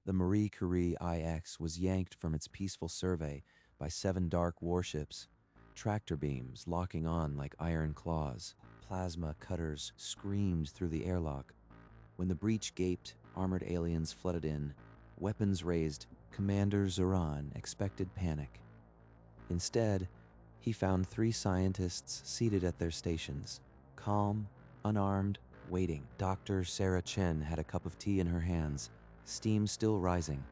The Marie Curie IX was yanked from its peaceful survey by 7 dark warships, tractor beams locking on like iron claws. Plasma cutters screamed through the airlock. When the breach gaped, armored aliens flooded in. Weapons raised, Commander Zoran expected panic. Instead, he found 3 scientists seated at their stations, calm, unarmed, waiting. Dr. Sarah Chen had a cup of tea in her hands, steam still rising.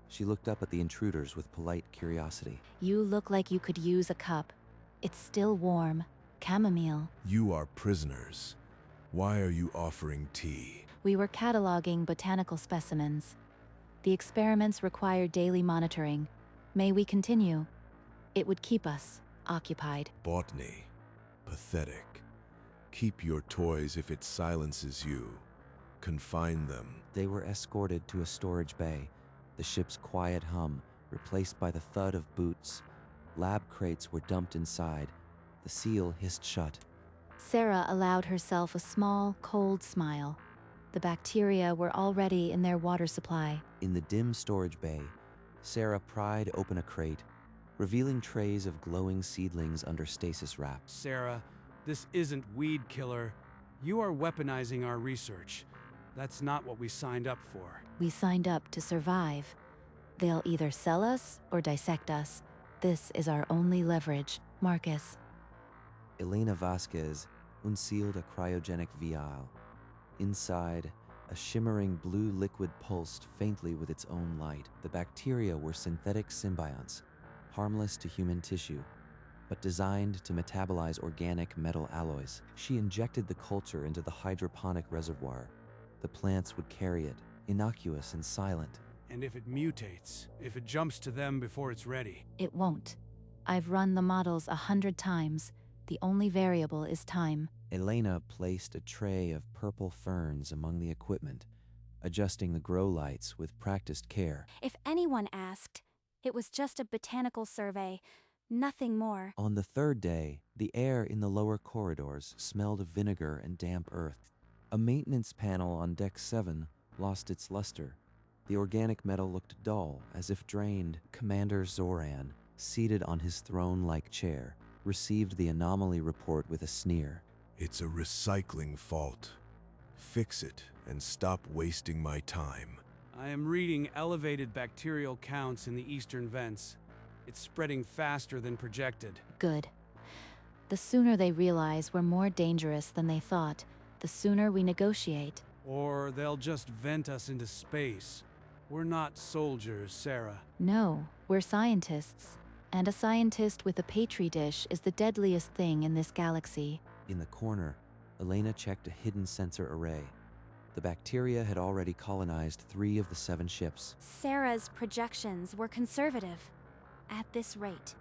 She looked up at the intruders with polite curiosity. You look like you could use a cup. It's still warm. Chamomile. You are prisoners. Why are you offering tea? We were cataloging botanical specimens. The experiments require daily monitoring. May we continue? It would keep us occupied. Botany. Pathetic. Keep your toys if it silences you. Confine them. They were escorted to a storage bay, the ship's quiet hum replaced by the thud of boots. Lab crates were dumped inside. The seal hissed shut. Sarah allowed herself a small, cold smile. The bacteria were already in their water supply. In the dim storage bay, Sarah pried open a crate, revealing trays of glowing seedlings under stasis wraps. Sarah, this isn't weed killer. You are weaponizing our research. That's not what we signed up for. We signed up to survive. They'll either sell us or dissect us. This is our only leverage, Marcus. Elena Vasquez unsealed a cryogenic vial. Inside, a shimmering blue liquid pulsed faintly with its own light. The bacteria were synthetic symbionts, harmless to human tissue, but designed to metabolize organic metal alloys. She injected the culture into the hydroponic reservoir. The plants would carry it, innocuous and silent. And if it mutates, if it jumps to them before it's ready? It won't. I've run the models 100 times. The only variable is time. Elena placed a tray of purple ferns among the equipment, adjusting the grow lights with practiced care. If anyone asked, it was just a botanical survey, nothing more. On the 3rd day, the air in the lower corridors smelled of vinegar and damp earth. A maintenance panel on Deck 7 lost its luster. The organic metal looked dull, as if drained. Commander Zoran, seated on his throne-like chair, received the anomaly report with a sneer. It's a recycling fault. Fix it and stop wasting my time. I am reading elevated bacterial counts in the eastern vents. It's spreading faster than projected. Good. The sooner they realize we're more dangerous than they thought, the sooner we negotiate. Or they'll just vent us into space. We're not soldiers, Sarah. No, we're scientists. And a scientist with a petri dish is the deadliest thing in this galaxy. In the corner, Elena checked a hidden sensor array. The bacteria had already colonized 3 of the 7 ships. Sarah's projections were conservative. At this rate,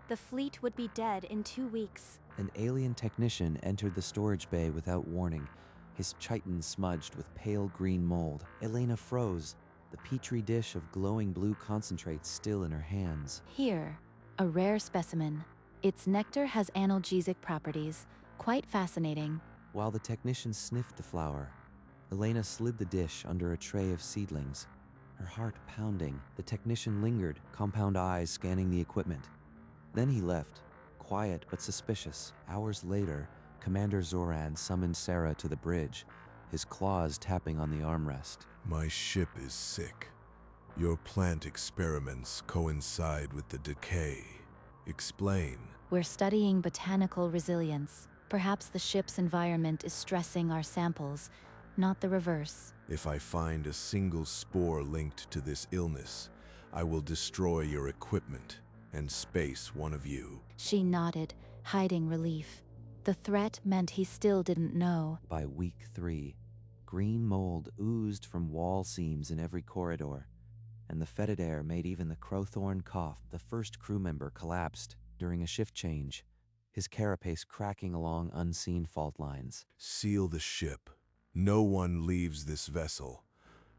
the fleet would be dead in 2 weeks. An alien technician entered the storage bay without warning, his chitin smudged with pale green mold. Elena froze, the petri dish of glowing blue concentrate still in her hands. Here, a rare specimen. Its nectar has analgesic properties. Quite fascinating. While the technician sniffed the flower, Elena slid the dish under a tray of seedlings. Her heart pounding, the technician lingered, compound eyes scanning the equipment. Then he left, quiet but suspicious. Hours later, Commander Zoran summoned Sarah to the bridge, his claws tapping on the armrest. My ship is sick. Your plant experiments coincide with the decay. Explain. We're studying botanical resilience. Perhaps the ship's environment is stressing our samples, not the reverse. If I find a single spore linked to this illness, I will destroy your equipment and space one of you. She nodded, hiding relief. The threat meant he still didn't know. By week 3, green mold oozed from wall seams in every corridor, and the fetid air made even the crowthorn cough. The first crew member collapsed during a shift change, his carapace cracking along unseen fault lines. Seal the ship. No one leaves this vessel.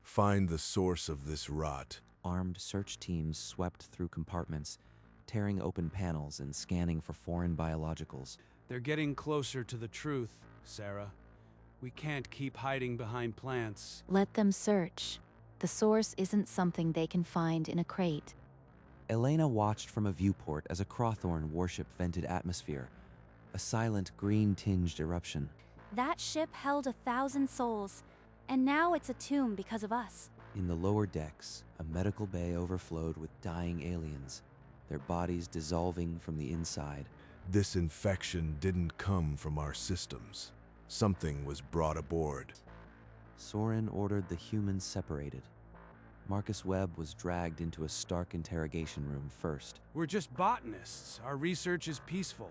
Find the source of this rot. Armed search teams swept through compartments, tearing open panels and scanning for foreign biologicals. They're getting closer to the truth, Sarah. We can't keep hiding behind plants. Let them search. The source isn't something they can find in a crate. Elena watched from a viewport as a Crowthorn warship vented atmosphere, a silent green-tinged eruption. That ship held 1,000 souls, and now it's a tomb because of us. In the lower decks, a medical bay overflowed with dying aliens, their bodies dissolving from the inside. This infection didn't come from our systems. Something was brought aboard. Soren ordered the humans separated. Marcus Webb was dragged into a stark interrogation room first. We're just botanists. Our research is peaceful.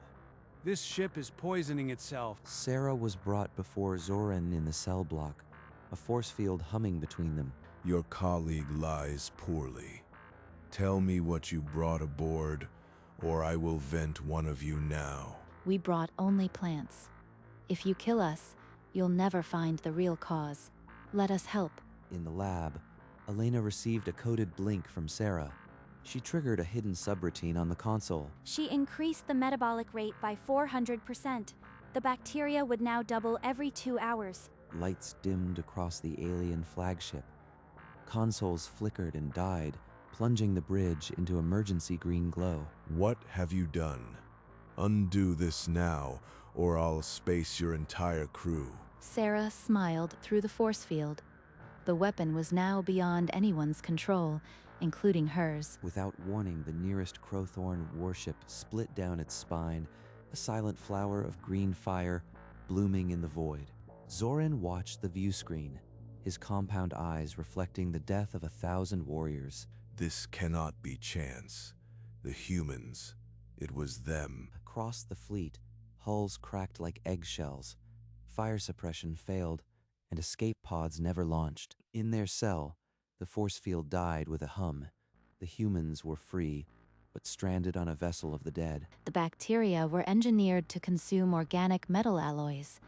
This ship is poisoning itself. Sarah was brought before Zoran in the cell block, a force field humming between them. Your colleague lies poorly. Tell me what you brought aboard, or I will vent one of you now. We brought only plants. If you kill us, you'll never find the real cause. Let us help. In the lab, Elena received a coded blink from Sarah. She triggered a hidden subroutine on the console. She increased the metabolic rate by 400%. The bacteria would now double every 2 hours. Lights dimmed across the alien flagship. Consoles flickered and died, plunging the bridge into emergency green glow. What have you done? Undo this now, or I'll space your entire crew. Sarah smiled through the force field. The weapon was now beyond anyone's control, including hers. Without warning, the nearest Crowthorn warship split down its spine, a silent flower of green fire blooming in the void. Zoran watched the view screen, his compound eyes reflecting the death of 1,000 warriors. This cannot be chance. The humans. It was them. Across the fleet, hulls cracked like eggshells. Fire suppression failed, and escape pods never launched. In their cell, the force field died with a hum. The humans were free, but stranded on a vessel of the dead. The bacteria were engineered to consume organic metal alloys.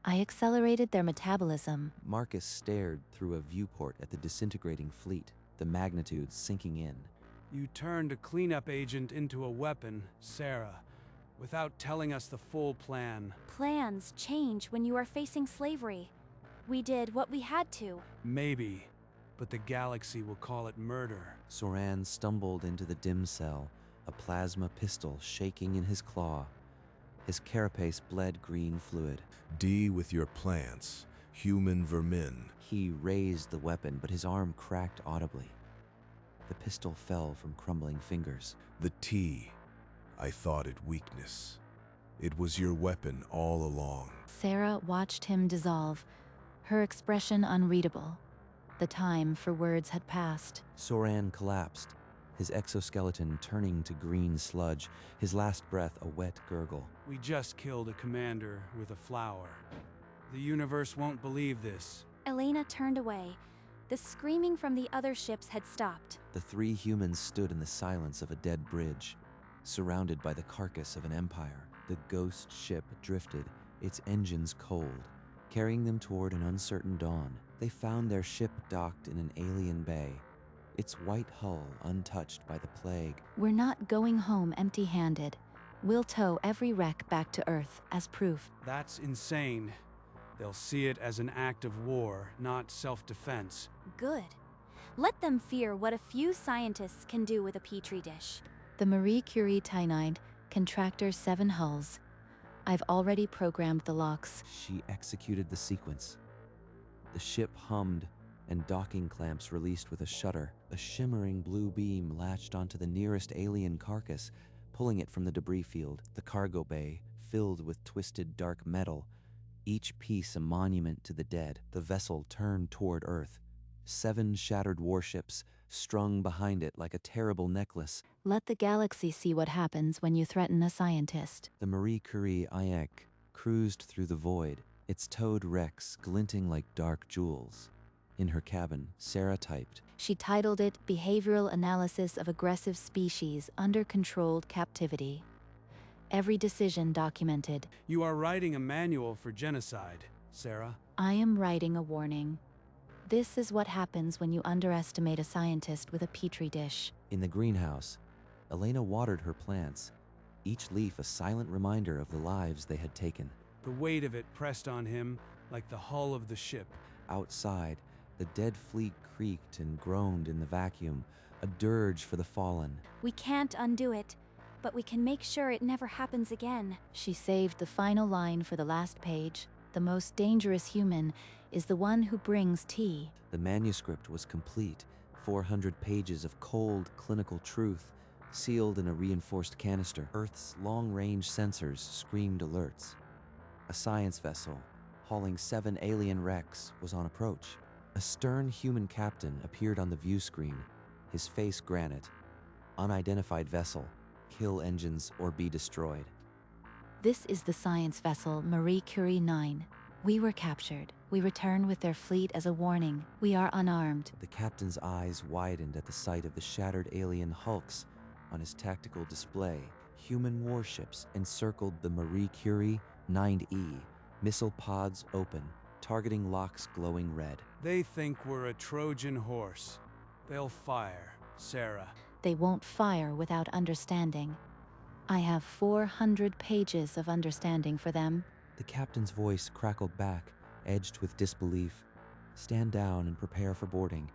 I accelerated their metabolism. Marcus stared through a viewport at the disintegrating fleet, the magnitudes sinking in. You turned a cleanup agent into a weapon, Sarah, without telling us the full plan. Plans change when you are facing slavery. We did what we had to. Maybe, but the galaxy will call it murder. Soran stumbled into the dim cell, a plasma pistol shaking in his claw. His carapace bled green fluid. D with your plants. Human vermin. He raised the weapon, but his arm cracked audibly. The pistol fell from crumbling fingers. The T. I thought it weakness. It was your weapon all along. Sarah watched him dissolve, her expression unreadable. The time for words had passed. Soran collapsed, his exoskeleton turning to green sludge, his last breath a wet gurgle. We just killed a commander with a flower. The universe won't believe this. Elena turned away. The screaming from the other ships had stopped. The 3 humans stood in the silence of a dead bridge, surrounded by the carcass of an empire. The ghost ship drifted, its engines cold, carrying them toward an uncertain dawn. They found their ship docked in an alien bay, its white hull untouched by the plague. We're not going home empty-handed. We'll tow every wreck back to Earth as proof. That's insane. They'll see it as an act of war, not self-defense. Good. Let them fear what a few scientists can do with a petri dish. The Marie Curie Tynide can tractor 7 hulls. I've already programmed the locks. She executed the sequence. The ship hummed, and docking clamps released with a shudder. A shimmering blue beam latched onto the nearest alien carcass, pulling it from the debris field. The cargo bay, filled with twisted dark metal, each piece a monument to the dead. The vessel turned toward Earth. 7 shattered warships, strung behind it like a terrible necklace. Let the galaxy see what happens when you threaten a scientist. The Marie Curie Ayak cruised through the void, its towed wrecks glinting like dark jewels. In her cabin, Sarah typed. She titled it Behavioral Analysis of Aggressive Species Under Controlled Captivity. Every decision documented. You are writing a manual for genocide, Sarah. I am writing a warning. This is what happens when you underestimate a scientist with a petri dish. In the greenhouse, Elena watered her plants, each leaf a silent reminder of the lives they had taken. The weight of it pressed on him like the hull of the ship. Outside, The dead fleet creaked and groaned in the vacuum, a dirge for the fallen. We can't undo it, but we can make sure it never happens again. She saved the final line for the last page. The most dangerous human is the one who brings tea. The manuscript was complete, 400 pages of cold, clinical truth, sealed in a reinforced canister. Earth's long-range sensors screamed alerts. A science vessel, hauling 7 alien wrecks, was on approach. A stern human captain appeared on the view screen, his face granite. Unidentified vessel, kill engines or be destroyed. This is the science vessel Marie Curie 9. We were captured. We return with their fleet as a warning. We are unarmed. The captain's eyes widened at the sight of the shattered alien hulks on his tactical display. Human warships encircled the Marie Curie 9E, missile pods open, targeting locks glowing red. They think we're a Trojan horse. They'll fire, Sarah. They won't fire without understanding. I have 400 pages of understanding for them. The captain's voice crackled back, edged with disbelief. Stand down and prepare for boarding.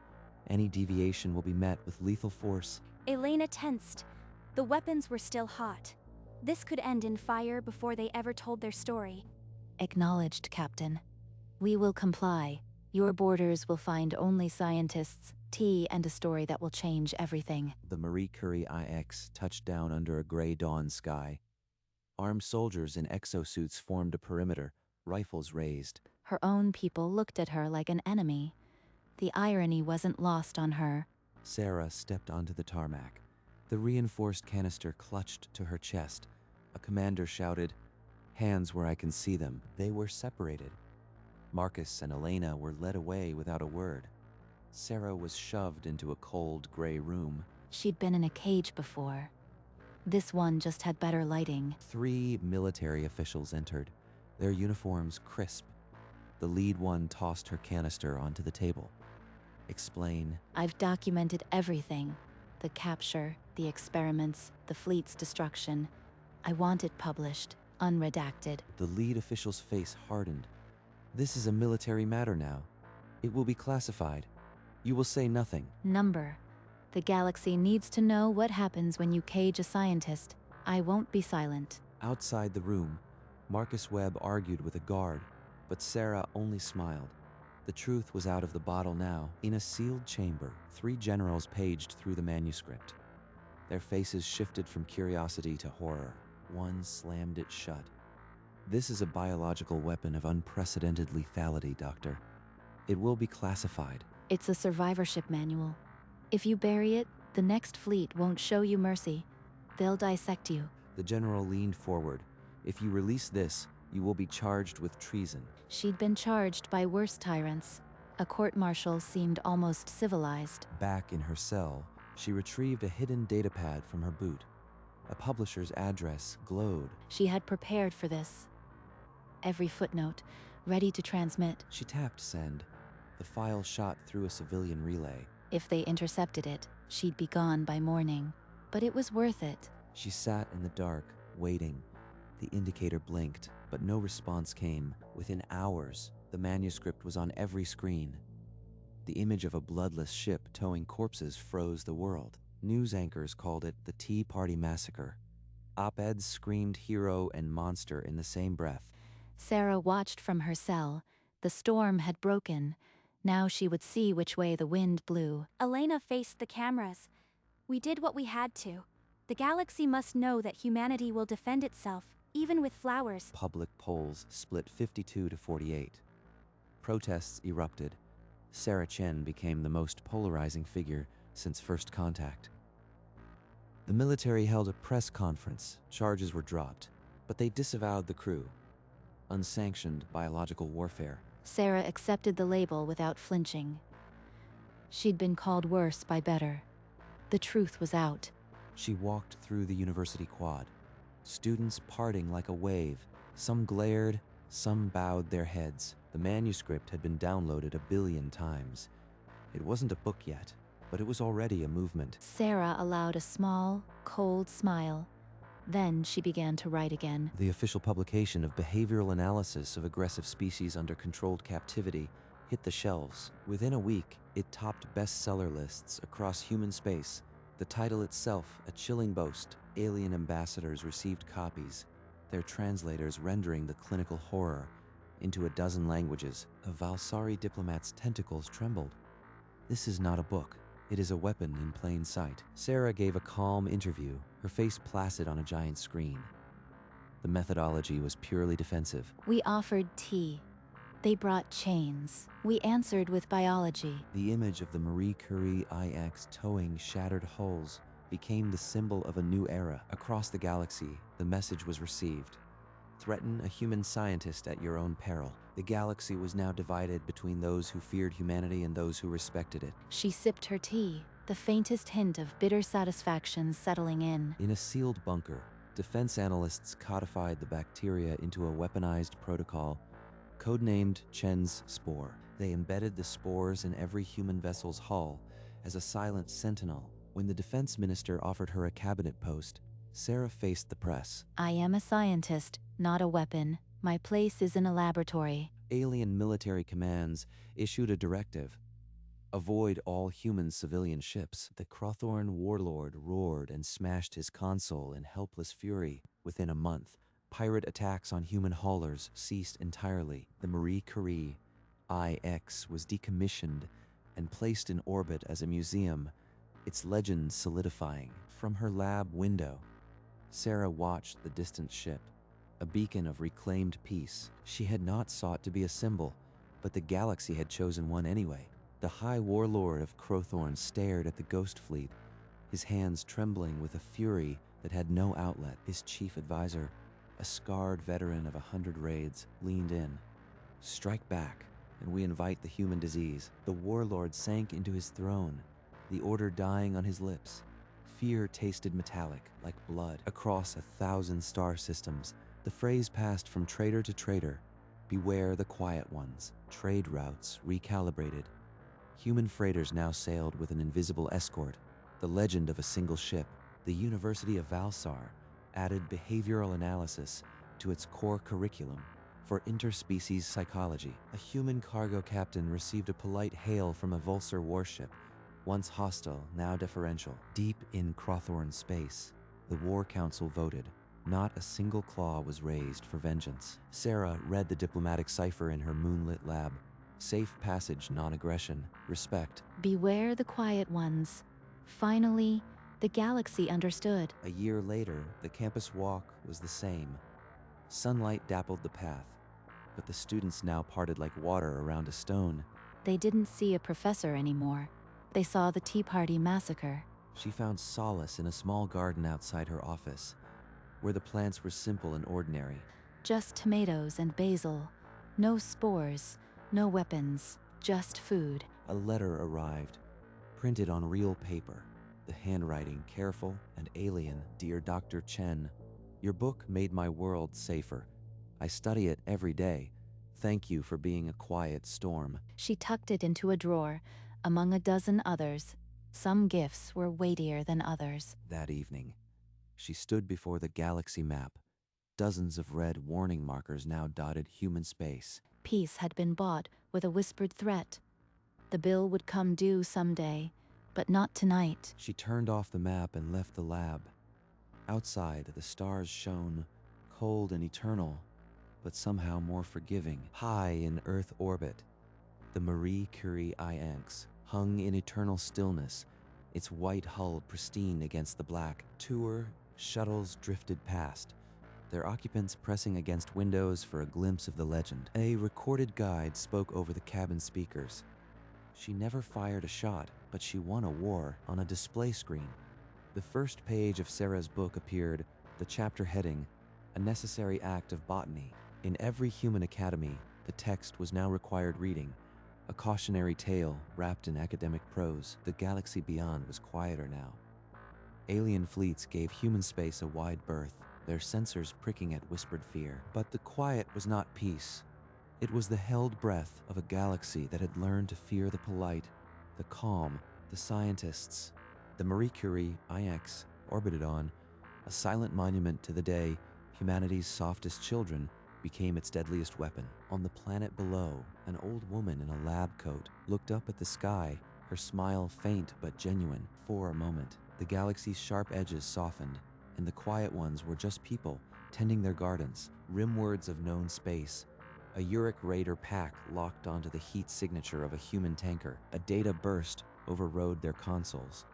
Any deviation will be met with lethal force. Elena tensed. The weapons were still hot. This could end in fire before they ever told their story. Acknowledged, Captain. We will comply. Your borders will find only scientists, tea, and a story that will change everything. The Marie Curie IX touched down under a gray dawn sky. Armed soldiers in exosuits formed a perimeter, rifles raised. Her own people looked at her like an enemy. The irony wasn't lost on her. Sarah stepped onto the tarmac. The reinforced canister clutched to her chest. A commander shouted, "Hands where I can see them." They were separated. Marcus and Elena were led away without a word. Sarah was shoved into a cold, gray room. She'd been in a cage before. This one just had better lighting. 3 military officials entered, their uniforms crisp. The lead one tossed her canister onto the table. Explain. I've documented everything. The capture, the experiments, the fleet's destruction. I want it published, unredacted. The lead official's face hardened. This is a military matter now. It will be classified. You will say nothing. Number. The galaxy needs to know what happens when you cage a scientist. I won't be silent. Outside the room, Marcus Webb argued with a guard, but Sarah only smiled. The truth was out of the bottle now. In a sealed chamber, 3 generals paged through the manuscript. Their faces shifted from curiosity to horror. One slammed it shut. This is a biological weapon of unprecedented lethality, Doctor. It will be classified. It's a survivorship manual. If you bury it, the next fleet won't show you mercy. They'll dissect you. The general leaned forward. If you release this, you will be charged with treason. She'd been charged by worse tyrants. A court-martial seemed almost civilized. Back in her cell, she retrieved a hidden datapad from her boot. A publisher's address glowed. She had prepared for this. Every footnote, ready to transmit. She tapped send. The file shot through a civilian relay. If they intercepted it, she'd be gone by morning. But it was worth it. She sat in the dark, waiting. The indicator blinked, but no response came. Within hours, the manuscript was on every screen. The image of a bloodless ship towing corpses froze the world. News anchors called it the Tea Party Massacre. Op-eds screamed hero and monster in the same breath. Sarah watched from her cell. The storm had broken. Now she would see which way the wind blew. Elena faced the cameras. We did what we had to. The galaxy must know that humanity will defend itself, even with flowers. Public polls split 52 to 48. Protests erupted. Sarah Chen became the most polarizing figure since first contact. The military held a press conference. Charges were dropped, but they disavowed the crew. Unsanctioned biological warfare. Sarah accepted the label without flinching. She'd been called worse by better. The truth was out. She walked through the university quad. Students parting like a wave. Some glared, some bowed their heads. The manuscript had been downloaded 1 billion times. It wasn't a book yet, but it was already a movement. Sarah allowed a small, cold smile. Then she began to write again. The official publication of behavioral analysis of aggressive species under controlled captivity hit the shelves. Within a week, it topped bestseller lists across human space. The title itself, a chilling boast. Alien ambassadors received copies, their translators rendering the clinical horror into a dozen languages. A Valsari diplomat's tentacles trembled. This is not a book. It is a weapon in plain sight. Sarah gave a calm interview, her face placid on a giant screen. The methodology was purely defensive. We offered tea. They brought chains. We answered with biology. The image of the Marie Curie IX towing shattered hulls became the symbol of a new era. Across the galaxy, the message was received. Threaten a human scientist at your own peril. The galaxy was now divided between those who feared humanity and those who respected it. She sipped her tea, the faintest hint of bitter satisfaction settling in. In a sealed bunker, defense analysts codified the bacteria into a weaponized protocol, codenamed Chen's spore. They embedded the spores in every human vessel's hull as a silent sentinel. When the defense minister offered her a cabinet post, Sarah faced the press. I am a scientist, not a weapon. My place is in a laboratory. Alien military commands issued a directive. Avoid all human civilian ships. The Crowthorne warlord roared and smashed his console in helpless fury. Within a month, pirate attacks on human haulers ceased entirely. The Marie Curie IX was decommissioned and placed in orbit as a museum, its legend solidifying. From her lab window, Sarah watched the distant ship, a beacon of reclaimed peace. She had not sought to be a symbol, but the galaxy had chosen one anyway. The High Warlord of Crowthorne stared at the ghost fleet, his hands trembling with a fury that had no outlet. His chief advisor, a scarred veteran of 100 raids, leaned in. Strike back, and we invite the human disease. The warlord sank into his throne, the order dying on his lips. Fear tasted metallic, like blood. Across 1,000 star systems, the phrase passed from trader to trader. Beware the quiet ones. Trade routes recalibrated. Human freighters now sailed with an invisible escort. The legend of a single ship. The University of Valsar added behavioral analysis to its core curriculum. For interspecies psychology, a human cargo captain received a polite hail from a Vulsar warship, once hostile, now deferential. Deep in Crowthorne space, the War Council voted. Not a single claw was raised for vengeance. Sarah read the diplomatic cipher in her moonlit lab. Safe passage, non-aggression, respect. Beware the quiet ones. Finally, the galaxy understood. A year later, the campus walk was the same. Sunlight dappled the path, but the students now parted like water around a stone. They didn't see a professor anymore. They saw the Tea Party massacre. She found solace in a small garden outside her office, where the plants were simple and ordinary. Just tomatoes and basil. No spores, no weapons, just food. A letter arrived, printed on real paper, the handwriting careful and alien. Dear Dr. Chen, your book made my world safer. I study it every day. Thank you for being a quiet storm. She tucked it into a drawer, among a dozen others. Some gifts were weightier than others. That evening, she stood before the galaxy map. Dozens of red warning markers now dotted human space. Peace had been bought with a whispered threat. The bill would come due someday, but not tonight. She turned off the map and left the lab. Outside, the stars shone, cold and eternal, but somehow more forgiving. High in Earth orbit, the Marie Curie IX hung in eternal stillness, its white hull pristine against the black. Tour shuttles drifted past, their occupants pressing against windows for a glimpse of the legend. A recorded guide spoke over the cabin speakers. She never fired a shot, but she won a war on a display screen. The first page of Sarah's book appeared, the chapter heading, A Necessary Act of Botany. In every human academy, the text was now required reading, a cautionary tale wrapped in academic prose. The galaxy beyond was quieter now. Alien fleets gave human space a wide berth, their sensors pricking at whispered fear. But the quiet was not peace. It was the held breath of a galaxy that had learned to fear the polite, the calm, the scientists. The Marie Curie IX orbited on, a silent monument to the day humanity's softest children became its deadliest weapon. On the planet below, an old woman in a lab coat looked up at the sky, her smile faint but genuine. For a moment, the galaxy's sharp edges softened, and the quiet ones were just people tending their gardens. Rimwards of known space. A Uric Raider pack locked onto the heat signature of a human tanker. A data burst overrode their consoles.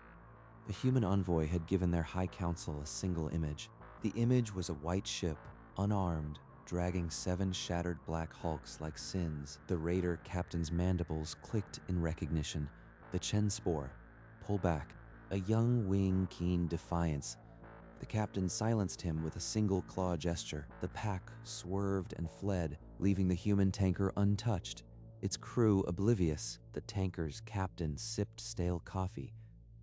The human envoy had given their High Council a single image. The image was a white ship, unarmed, dragging 7 shattered black hulks like sins. The Raider captain's mandibles clicked in recognition. The Chen spore. Pull back. A young wing keen defiance. The captain silenced him with a single claw gesture. The pack swerved and fled, leaving the human tanker untouched. Its crew oblivious. The tanker's captain sipped stale coffee,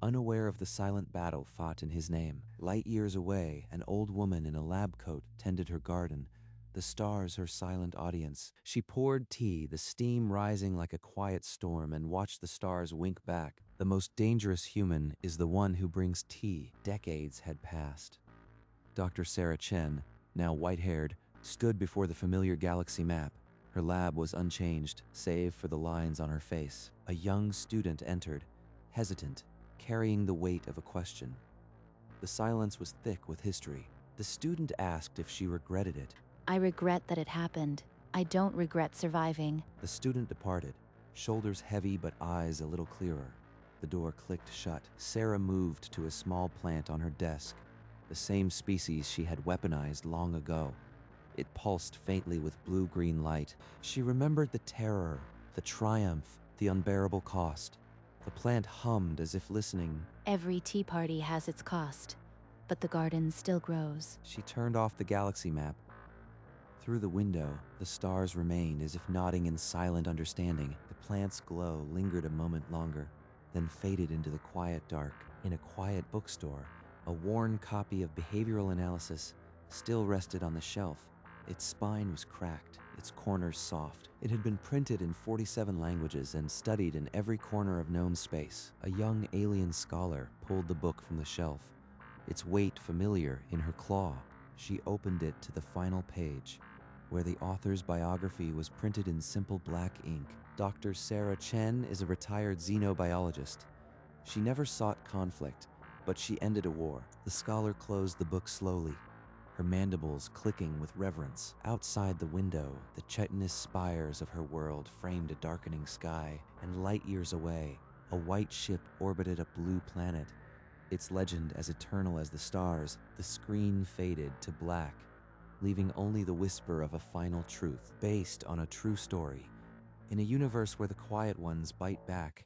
unaware of the silent battle fought in his name. Light years away, an old woman in a lab coat tended her garden, the stars her silent audience. She poured tea, the steam rising like a quiet storm, and watched the stars wink back. The most dangerous human is the one who brings tea. Decades had passed. Dr. Sarah Chen, now white-haired, stood before the familiar galaxy map. Her lab was unchanged, save for the lines on her face. A young student entered, hesitant, carrying the weight of a question. The silence was thick with history. The student asked if she regretted it. I regret that it happened. I don't regret surviving. The student departed, shoulders heavy but eyes a little clearer. The door clicked shut. Sarah moved to a small plant on her desk, the same species she had weaponized long ago. It pulsed faintly with blue-green light. She remembered the terror, the triumph, the unbearable cost. The plant hummed as if listening. Every tea party has its cost, but the garden still grows. She turned off the galaxy map. Through the window, the stars remained as if nodding in silent understanding. The plant's glow lingered a moment longer, then faded into the quiet dark. In a quiet bookstore, a worn copy of Behavioral Analysis still rested on the shelf. Its spine was cracked, its corners soft. It had been printed in 47 languages and studied in every corner of known space. A young alien scholar pulled the book from the shelf, its weight familiar in her claw. She opened it to the final page, where the author's biography was printed in simple black ink. Dr. Sarah Chen is a retired xenobiologist. She never sought conflict, but she ended a war. The scholar closed the book slowly, her mandibles clicking with reverence. Outside the window, the chitinous spires of her world framed a darkening sky, and light years away, a white ship orbited a blue planet, its legend as eternal as the stars. The screen faded to black, leaving only the whisper of a final truth, based on a true story. In a universe where the quiet ones bite back